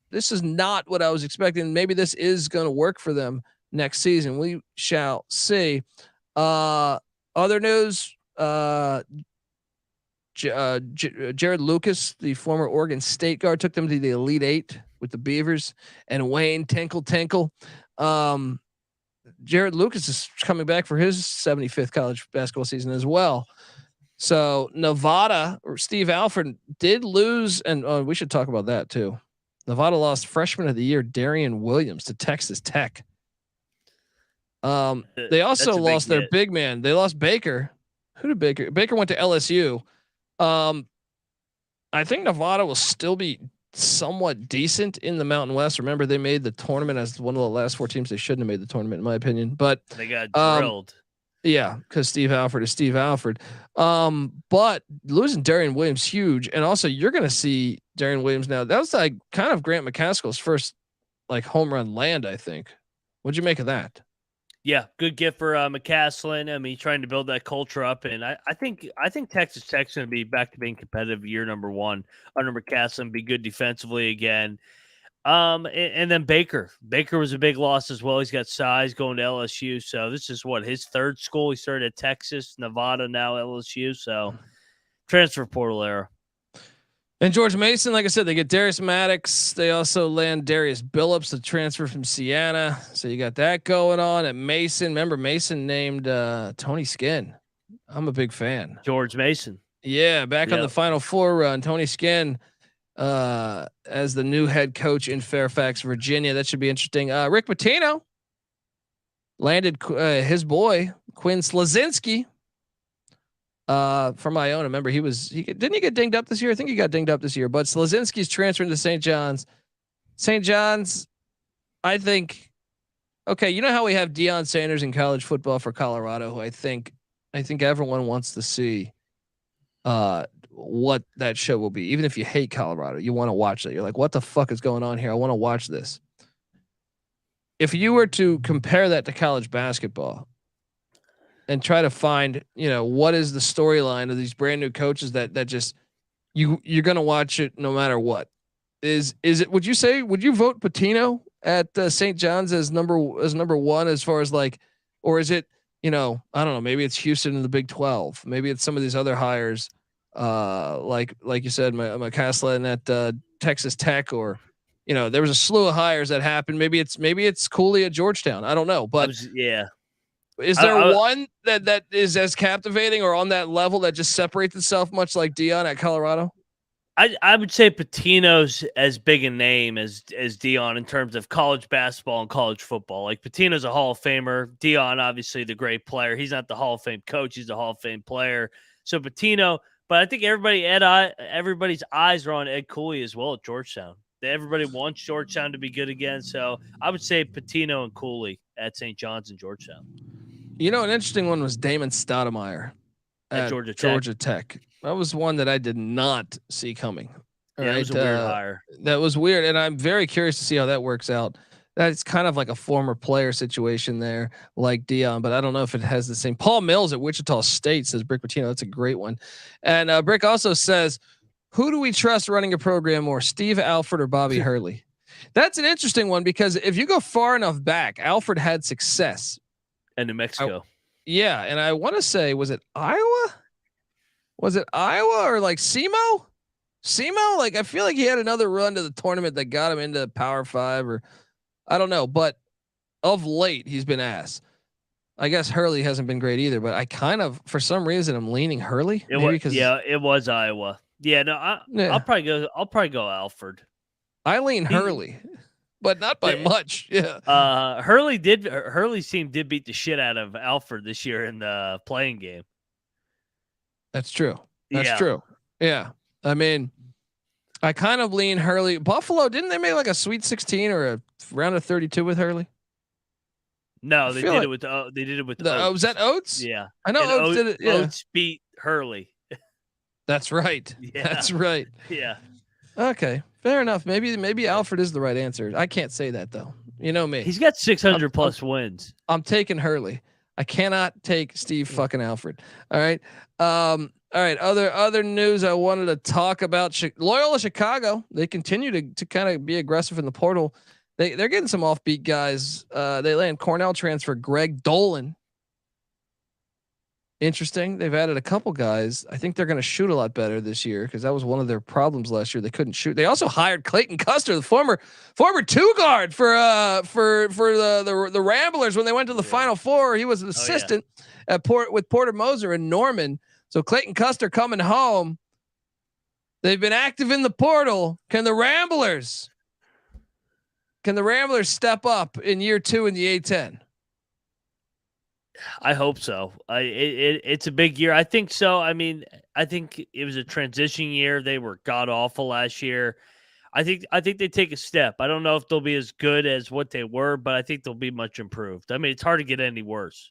this is not what I was expecting. Maybe this is going to work for them next season. We shall see. Other news, Jared Lucas, the former Oregon State guard, took them to the Elite 8 with the Beavers, and Wayne Tinkle. Jared Lucas is coming back for his 75th college basketball season as well. So Nevada, or Steve Alford, did lose, and we should talk about that too. Nevada lost freshman of the year Darian Williams to Texas Tech. They also lost their big man. They lost Baker. Who did Baker? Baker went to LSU. I think Nevada will still be somewhat decent in the Mountain West. Remember, they made the tournament as one of the last 4 teams. They shouldn't have made the tournament, in my opinion. But they got drilled. Yeah, because Steve Alford is Steve Alford. But losing Darian Williams, huge. And also, you're going to see Darian Williams now. That was like kind of Grant McCaskill's first like home run land, I think. What'd you make of that? Yeah, good gift for McCaslin. I mean, trying to build that culture up, and I think Texas Tech's going to be back to being competitive year number 1 under McCaslin. Be good defensively again, and then Baker. Baker was a big loss as well. He's got size going to LSU, so this is his 3rd school. He started at Texas, Nevada, now LSU. So transfer portal era. And George Mason, like I said, they get Darius Maddox. They also land Darius Billups, the transfer from Siena. So you got that going on at Mason. Remember, Mason named Tony Skinn. I'm a big fan. George Mason. Yeah, back on the Final Four run. Tony Skinn as the new head coach in Fairfax, Virginia. That should be interesting. Rick Pitino. landed his boy Quinn Slazinski from Iona. Remember, didn't he get dinged up this year? I think he got dinged up this year. But Slazinski's transferring to St. John's. St. John's, I think. Okay, you know how we have Deion Sanders in college football for Colorado, who I think everyone wants to see what that show will be. Even if you hate Colorado, you want to watch that. You're like, what the fuck is going on here? I want to watch this. If you were to compare that to college basketball and try to find, what is the storyline of these brand new coaches that just you're going to watch it no matter what. Is it, would you vote Pitino at St. John's as number one as far as like, or is it, I don't know, maybe it's Houston in the Big 12. Maybe it's some of these other hires like you said, McCaslin at Texas Tech, or there was a slew of hires that happened. Maybe it's Cooley at Georgetown. I don't know, but is there one that is as captivating or on that level that just separates itself much like Deion at Colorado? I would say Pitino's as big a name as Deion in terms of college basketball and college football. Like Pitino's a Hall of Famer. Deion, obviously the great player. He's not the Hall of Fame coach. He's the Hall of Fame player. So Pitino, but I think everybody's eyes are on Ed Cooley as well at Georgetown. Everybody wants Georgetown to be good again. So I would say Pitino and Cooley at St. John's and Georgetown. An interesting one was Damon Stoudemire at Georgia Tech. That was one that I did not see coming. It was a weird hire. That was weird, and I'm very curious to see how that works out. That's kind of like a former player situation there, like Deion, but I don't know if it has the same. Paul Mills at Wichita State says Brick Pitino. That's a great one. And Brick also says, who do we trust running a program more, Steve Alford or Bobby Hurley? That's an interesting one because if you go far enough back, Alford had success. And New Mexico. And I want to say, was it Iowa? Was it Iowa or like SEMO? SEMO? Like I feel like he had another run to the tournament that got him into Power 5 or I don't know, but of late he's been ass. I guess Hurley hasn't been great either, but I kind of, for some reason, I'm leaning Hurley. It was Iowa. Yeah, no, I'll probably go Alford. I lean Hurley, but not by much. Yeah. Hurley's team did beat the shit out of Alford this year in the playing game. That's true. That's true. Yeah. I mean, I kind of lean Hurley. Buffalo, didn't they make like a Sweet 16 or a round of 32 with Hurley? No, they did it with Oates. Was that Oates? Yeah. I know Oates did it. Yeah. Oates beat Hurley. That's right. Yeah. That's right. Yeah. Okay. Fair enough. Maybe Alfred is the right answer. I can't say that though. You know me. He's got 600 plus wins. I'm taking Hurley. I cannot take Steve fucking Alfred. All right. All right. Other news I wanted to talk about. Loyola Chicago. They continue to kind of be aggressive in the portal. They're getting some offbeat guys. They land Cornell transfer Greg Dolan. Interesting. They've added a couple guys. I think they're going to shoot a lot better this year because that was one of their problems last year. They couldn't shoot. They also hired Clayton Custer, the former two guard for the Ramblers when they went to the Final Four. He was an assistant with Porter Moser and Norman. So Clayton Custer coming home. They've been active in the portal. Can the Ramblers step up in year 2 in the A10? I hope so. It's a big year. I think so. I mean, I think it was a transition year. They were god awful last year. I think they take a step. I don't know if they'll be as good as what they were, but I think they'll be much improved. I mean, it's hard to get any worse.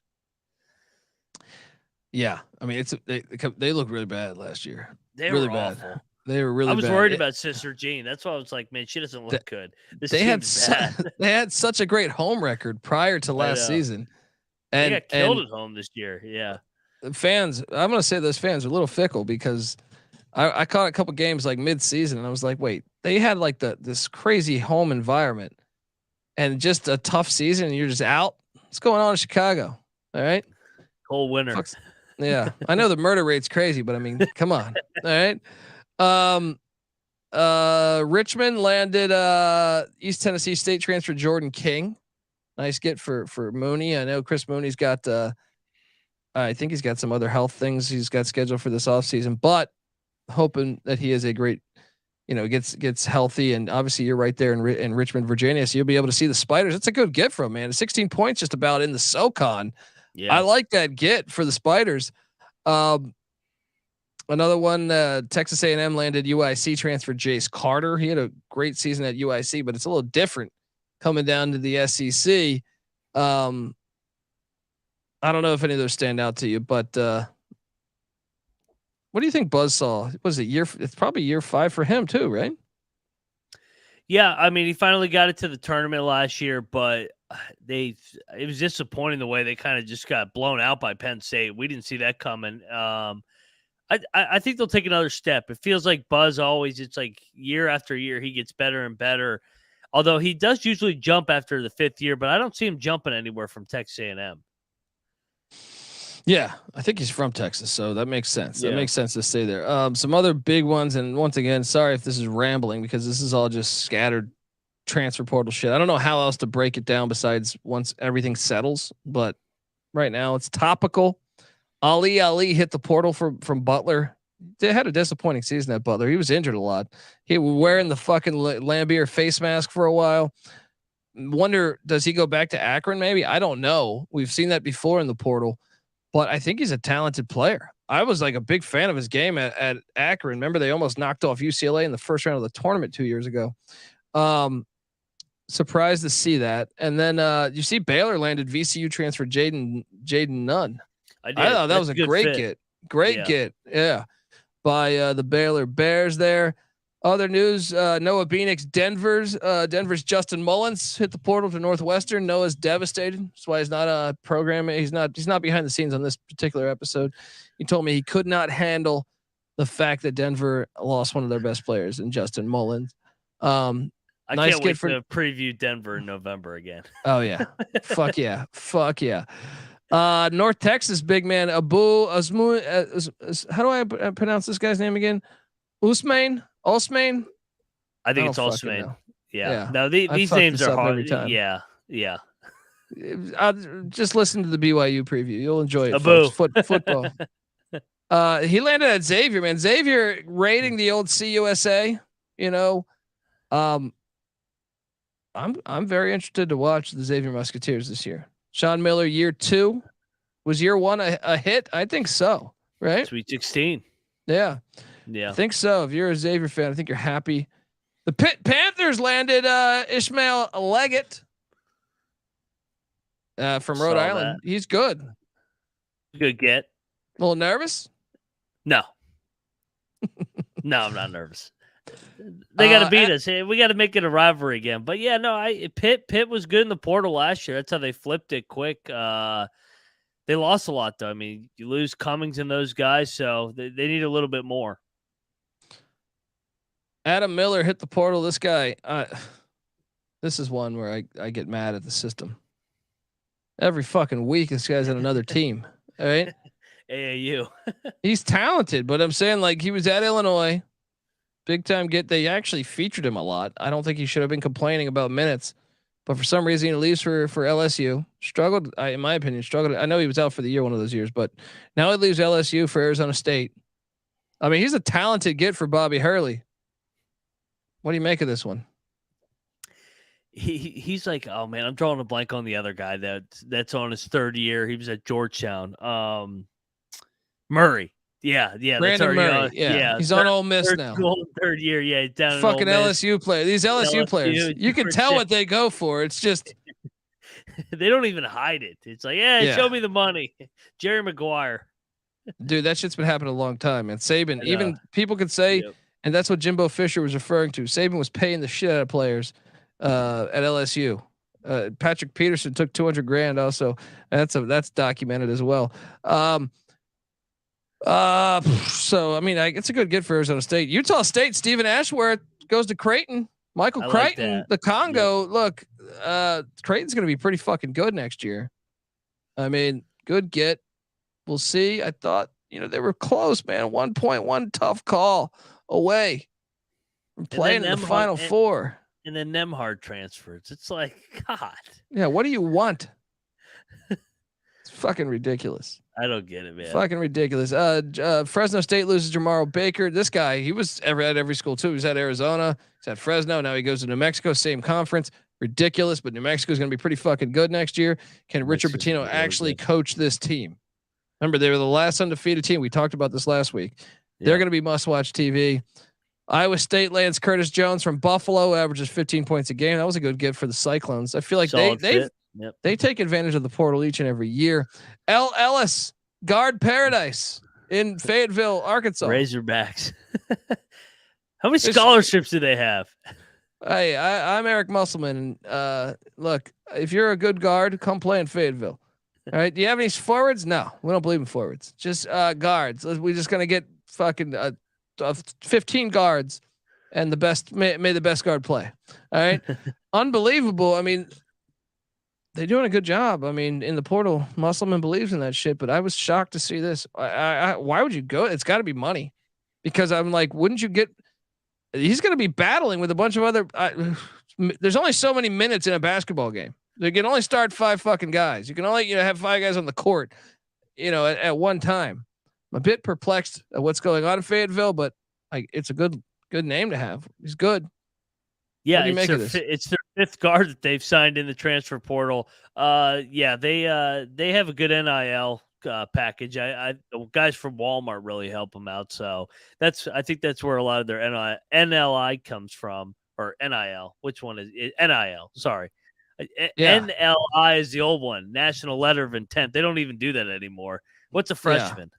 Yeah, I mean, they look really bad last year. They really were bad. Awful. They were really. I was bad. worried about Sister Jean. That's why I was like, man, she doesn't look good. They had such a great home record prior to last season. And they got killed at home this year. Yeah. Fans, I'm going to say those fans are a little fickle because I caught a couple games like mid-season and I was like, wait, they had like this crazy home environment and just a tough season and you're just out. What's going on in Chicago? All right. Cold winter. Yeah. I know the murder rate's crazy, but I mean, come on. All right. Richmond landed East Tennessee State transfer Jordan King. Nice get for Mooney. I know Chris Mooney's got I think he's got some other health things he's got scheduled for this offseason, but hoping that he is a great gets healthy, and obviously you're right there in Richmond, Virginia, so you'll be able to see the Spiders. It's a good get from him, man. 16 points just about in the SoCon. Yeah, I like that get for the Spiders. Another one, Texas A&M landed UIC transfer Jace Carter. He had a great season at UIC, but it's a little different coming down to the SEC. I don't know if any of those stand out to you, but what do you think Buzzsaw? Was it it's probably year 5 for him too, right? Yeah, I mean, he finally got it to the tournament last year, but it was disappointing the way they kind of just got blown out by Penn State. We didn't see that coming. I think they'll take another step. It feels like Buzz always, it's like year after year, he gets better and better. Although he does usually jump after the 5th year, but I don't see him jumping anywhere from Texas A&M. Yeah, I think he's from Texas, so that makes sense. That makes sense to stay there. Some other big ones, and once again, sorry if this is rambling because this is all just scattered transfer portal shit. I don't know how else to break it down besides once everything settles, but right now it's topical. Ali hit the portal from Butler. They had a disappointing season at Butler. He was injured a lot. He was wearing the fucking Lambier face mask for a while. Wonder, does he go back to Akron? Maybe. I don't know. We've seen that before in the portal, but I think he's a talented player. I was like a big fan of his game at Akron. Remember, they almost knocked off UCLA in the first round of the tournament 2 years ago. Surprised to see that. And then you see Baylor landed VCU transfer Jaden Nunn. I thought that was a great get. Great get. Yeah. By the Baylor Bears there. Other news, Noah Beanick's Denver's Justin Mullins hit the portal to Northwestern. Noah's devastated. That's why he's not a program. He's not behind the scenes on this particular episode. He told me he could not handle the fact that Denver lost one of their best players in Justin Mullins. I can't wait to preview Denver in November again. Oh yeah. Fuck yeah. Fuck yeah. North Texas big man Abu Asmu. How do I pronounce this guy's name again? Usman. I think it's Osman. Yeah. No, these names are hard. Every time. Yeah. Just listen to the BYU preview. You'll enjoy it. Football. He landed at Xavier, man. Xavier raiding the old CUSA. I'm very interested to watch the Xavier Musketeers this year. Sean Miller, year 2. Was year 1 a hit? I think so. Right? Sweet 16. Yeah. I think so. If you're a Xavier fan, I think you're happy. The Panthers landed Ishmael Leggett from Rhode Island. That. He's good. Good get. A little nervous? No. No, I'm not nervous. They got to beat us. We got to make it a rivalry again. But yeah, no, Pitt was good in the portal last year. That's how they flipped it quick. They lost a lot though. I mean, you lose Cummings and those guys, so they need a little bit more. Adam Miller hit the portal. This guy, this is one where I get mad at the system. Every fucking week, this guy's on another team. All right. AAU. He's talented, but I'm saying like he was at Illinois. Big time get. They actually featured him a lot. I don't think he should have been complaining about minutes, but for some reason he leaves for LSU. Struggled, in my opinion, struggled. I know he was out for the year one of those years, but now he leaves LSU for Arizona State. I mean, he's a talented get for Bobby Hurley. What do you make of this one? He's like, oh man, I'm drawing a blank on the other guy that's on his 3rd year. He was at Georgetown. Murray. Yeah. Brandon Murray. Yeah. He's on Ole Miss now. 3rd year. Yeah. He's down fucking LSU player. These LSU players, you can tell what they go for. It's just, they don't even hide it. It's like, show me the money. Jerry Maguire. Dude, that shit's been happening a long time, man. Saban, even people could say, and that's what Jimbo Fisher was referring to. Saban was paying the shit out of players at LSU. Patrick Peterson took $200,000 also. That's documented as well. So I mean, it's a good get for Arizona State. Utah State, Steven Ashworth goes to Creighton. Michael Creighton, the Congo. Look, Creighton's going to be pretty fucking good next year. I mean, good get. We'll see. I thought, they were close, man. 1.1 tough call away from playing in the Final Four. And then Nembhard transfers. It's like, God. Yeah. What do you want? Fucking ridiculous. I don't get it, man. Fucking ridiculous. Fresno State loses Jamaro Baker. This guy, he was at every school too. He was at Arizona. He's at Fresno. Now he goes to New Mexico, same conference. Ridiculous, but New Mexico is going to be pretty fucking good next year. Can Richard Pitino actually coach this team? Remember, they were the last undefeated team. We talked about this last week. Yeah. They're going to be must-watch TV. Iowa State lands Curtis Jones from Buffalo, averages 15 points a game. That was a good get for the Cyclones. I feel like they take advantage of the portal each and every year. L. Ellis, guard paradise in Fayetteville, Arkansas. Razorbacks. How many scholarships do they have? Hey, I'm Eric Musselman. And look, if you're a good guard, come play in Fayetteville. All right. Do you have any forwards? No, we don't believe in forwards. Just guards. We're just gonna get fucking 15 guards, and the best may the best guard play. All right. Unbelievable. I mean, they're doing a good job. I mean, in the portal, Musselman believes in that shit. But I was shocked to see this. Why would you go? It's got to be money, because I'm like, wouldn't you get? He's going to be battling with a bunch of other. There's only so many minutes in a basketball game. They can only start 5 fucking guys. You can only have 5 guys on the court, at one time. I'm a bit perplexed at what's going on in Fayetteville, but it's a good name to have. He's good. Yeah, it's their 5th guard that they've signed in the transfer portal. They have a good NIL package. The guys from Walmart really help them out. So I think that's where a lot of their NLI comes from, or NIL. Which one is it? NIL? Sorry. Yeah. NLI is the old one, National Letter of Intent. They don't even do that anymore. What's a freshman?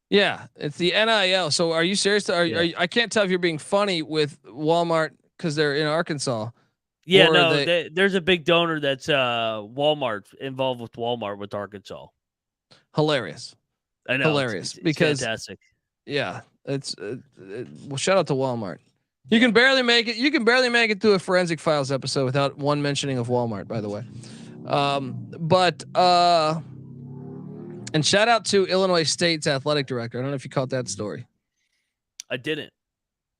Yeah, it's the NIL. So are you serious? I can't tell if you're being funny with Walmart because they're in Arkansas. Yeah, no, there's a big donor that's Walmart, involved with Walmart with Arkansas. Hilarious. I know. Hilarious. It's because fantastic. Yeah, it's well, shout out to Walmart. You can barely make it. You can barely make it through a Forensic Files episode without one mentioning of Walmart, by the way. And shout out to Illinois State's athletic director. I don't know if you caught that story. I didn't.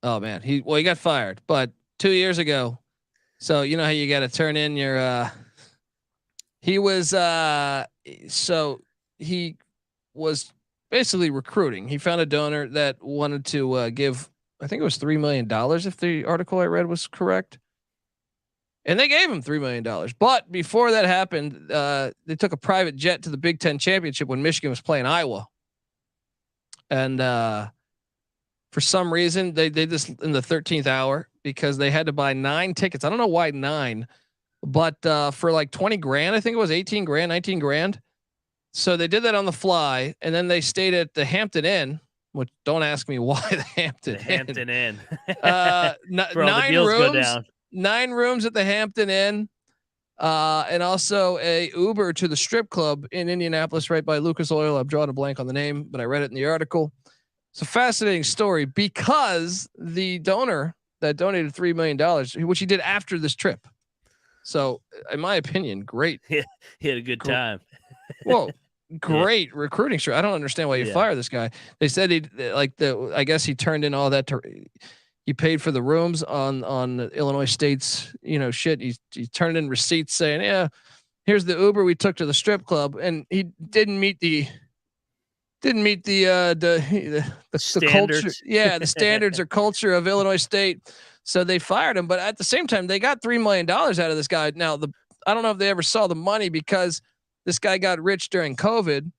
Oh man, he got fired, but 2 years ago. So you know how you got to turn in your. He was basically recruiting. He found a donor that wanted to give. I think it was $3 million if the article I read was correct. And they gave him $3 million. But before that happened, they took a private jet to the Big Ten championship when Michigan was playing Iowa. And for some reason, they did this in the 13th hour because they had to buy 9 tickets. I don't know why 9, but for like 20 grand, I think it was 18 grand, 19 grand. So they did that on the fly. And then they stayed at the Hampton Inn. Which don't ask me why the Hampton Inn. 9 rooms. 9 rooms at the Hampton Inn, and also a Uber to the strip club in Indianapolis, right by Lucas Oil. I'm drawing a blank on the name, but I read it in the article. It's a fascinating story because the donor that donated $3 million, which he did after this trip. So, in my opinion, great. He had a good time. Well. Great recruiting. Sure. I don't understand why you fire this guy. They said I guess he turned in all that he paid for the rooms on Illinois State's, shit. He turned in receipts saying, yeah, here's the Uber we took to the strip club. And he didn't meet the culture. Yeah. The standards or culture of Illinois State. So they fired him. But at the same time, they got $3 million out of this guy. Now I don't know if they ever saw the money because this guy got rich during COVID.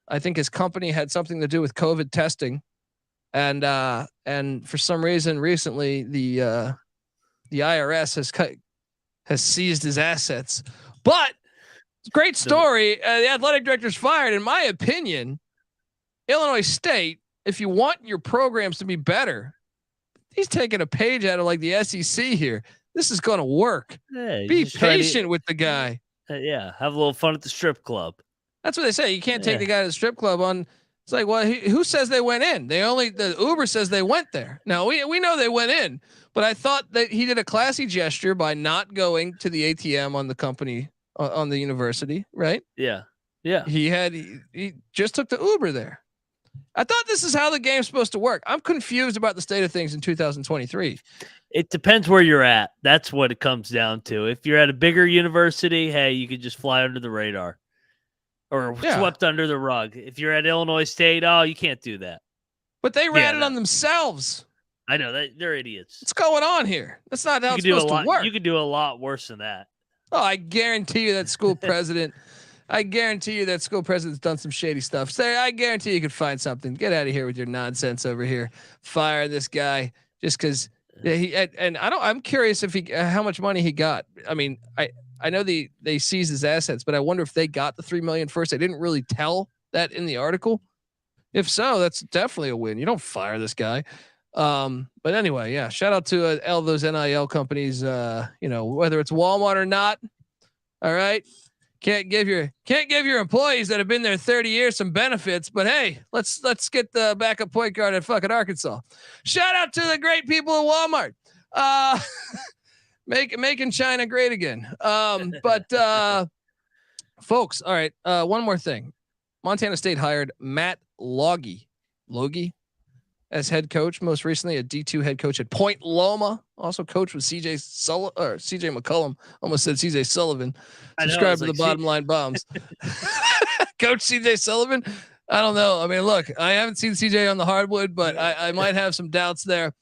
I think his company had something to do with COVID testing. And for some reason recently the IRS has seized his assets, but it's a great story. The athletic director's fired. In my opinion, Illinois State, if you want your programs to be better, he's taking a page out of like the SEC here. This is going to work. Yeah, be patient with the guy. Have a little fun at the strip club. That's what they say. You can't take the guy to the strip club on. It's like, well, who says they went in? The Uber says they went there. Now we know they went in, but I thought that he did a classy gesture by not going to the ATM on the company on the university, right? Yeah. He just took the Uber there. I thought this is how the game's supposed to work. I'm confused about the state of things in 2023. It depends where you're at. That's what it comes down to. If you're at a bigger university, hey, you could just fly under the radar. or swept under the rug. If you're at Illinois State, you can't do that. But they ratted on themselves. I know that they're idiots. What's going on here? That's not how it's supposed to work. You could do a lot worse than that. Oh, I guarantee you that school president. I guarantee you that school president's done some shady stuff. I guarantee you could find something. Get out of here with your nonsense over here. Fire this guy just because I'm curious if how much money he got. I mean, I know they seized his assets, but I wonder if they got the $3 million first. They didn't really tell that in the article. If so, that's definitely a win. You don't fire this guy. But anyway, yeah, shout out to all those NIL companies, whether it's Walmart or not. All right. Can't give your employees that have been there 30 years some benefits, but hey, let's get the backup point guard at fucking Arkansas. Shout out to the great people at Walmart. Making China great again. But folks, all right. One more thing. Montana State hired Matt Logie as head coach, most recently a D2 head coach at Point Loma, also coached with CJ McCollum, almost said CJ Sullivan. Subscribe to the Bottom Line Bombs. Coach CJ Sullivan. I don't know. I mean, look, I haven't seen CJ on the hardwood, but I might have some doubts there.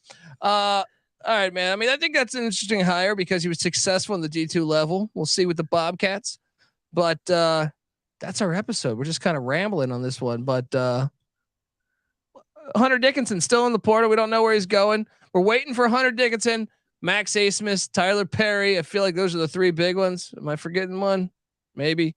All right, man. I mean, I think that's an interesting hire because he was successful in the D2 level. We'll see with the Bobcats, but that's our episode. We're just kind of rambling on this one, but Hunter Dickinson still in the portal. We don't know where he's going. We're waiting for Hunter Dickinson, Max Asmus, Tyler Perry. I feel like those are the three big ones. Am I forgetting one? Maybe.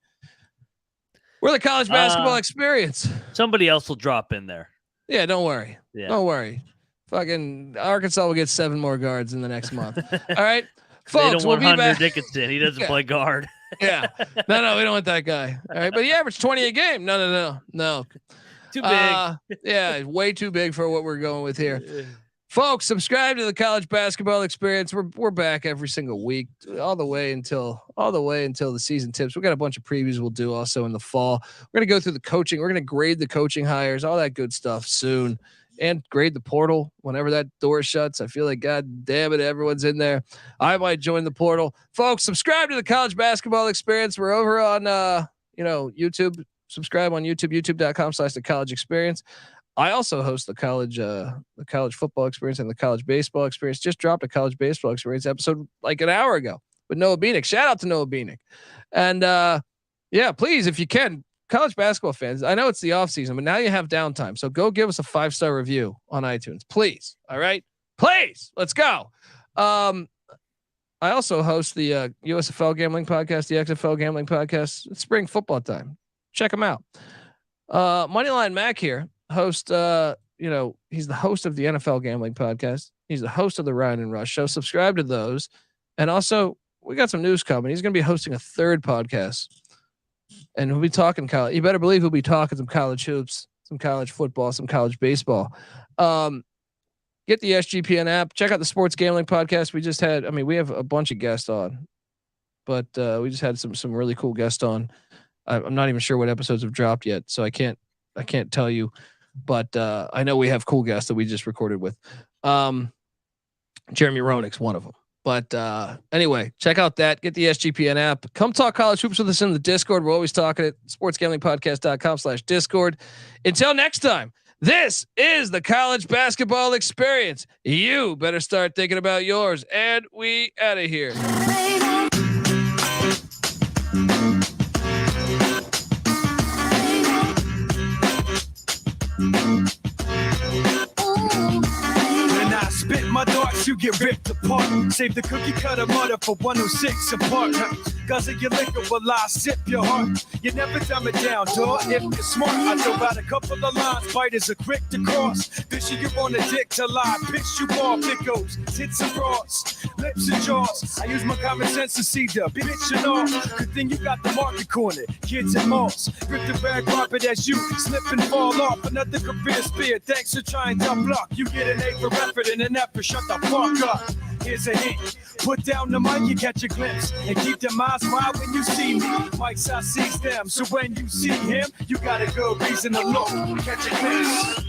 We're the college basketball experience. Somebody else will drop in there. Yeah, don't worry. Yeah. Don't worry. Fucking Arkansas will get 7 more guards in the next month. All right, folks. They don't want Hunter Dickinson. He doesn't play guard. Yeah. No, we don't want that guy. All right, but he averaged 20 a game. No. Too big. Yeah, way too big for what we're going with here. Folks, subscribe to the college basketball experience. We're back every single week, all the way until the season tips. We got a bunch of previews we'll do also in the fall. We're gonna go through the coaching. We're gonna grade the coaching hires, all that good stuff soon, and grade the portal whenever that door shuts. I feel like, God damn it, everyone's in there. I might join the portal. Folks, subscribe to the college basketball experience. We're over on YouTube. Subscribe on YouTube, youtube.com/the college experience. I also host the college football experience and the college baseball experience. Just dropped a college baseball experience episode like an hour ago with Noah Beanick. Shout out to Noah Beanick. And please, if you can, college basketball fans, I know it's the off season, but now you have downtime. So go give us a 5-star review on iTunes, please. All right, please, let's go. I also host the USFL gambling podcast, the XFL gambling podcast. It's spring football time. Check him out. Moneyline Mac here, host. He's the host of the NFL gambling podcast. He's the host of the Ryan and Rush show. Subscribe to those. And also, we got some news coming. He's going to be hosting a third podcast, and we'll be talking college. You better believe we'll be talking some college hoops, some college football, some college baseball. Get the SGPN app. Check out the sports gambling podcast. We have a bunch of guests on, but we just had some really cool guests on. I'm not even sure what episodes have dropped yet, so I can't tell you, but I know we have cool guests that we just recorded with. Jeremy Roenick's one of them. But anyway, check out that. Get the SGPN app. Come talk college hoops with us in the Discord. We're always talking at sportsgamblingpodcast.com/Discord. Until next time, this is the college basketball experience. You better start thinking about yours, and we out of here. Spit my darts, you get ripped apart. Save the cookie cutter mother for 106 apart. Guzzle your liquor while I sip your heart. You never dumb it down, dog. If you're smart, I throw out a couple of lines. Fighters are quick to cross. Fishy you on a dick to lie. Pitch you off, it goes. Tits and bras, lips and jaws. I use my common sense to see the bitch and all. Good thing you got the market corner. Kids and malls. Rip the red carpet as you slip and fall off. Another career spear. Thanks for trying to block. You get an A for effort and an F for shut the fuck up. Here's a hint. Put down the mic, you catch a glimpse. And keep them eyes wide when you see me. Mike's I sees them. So when you see him, you got a good reason to look. Catch a glimpse.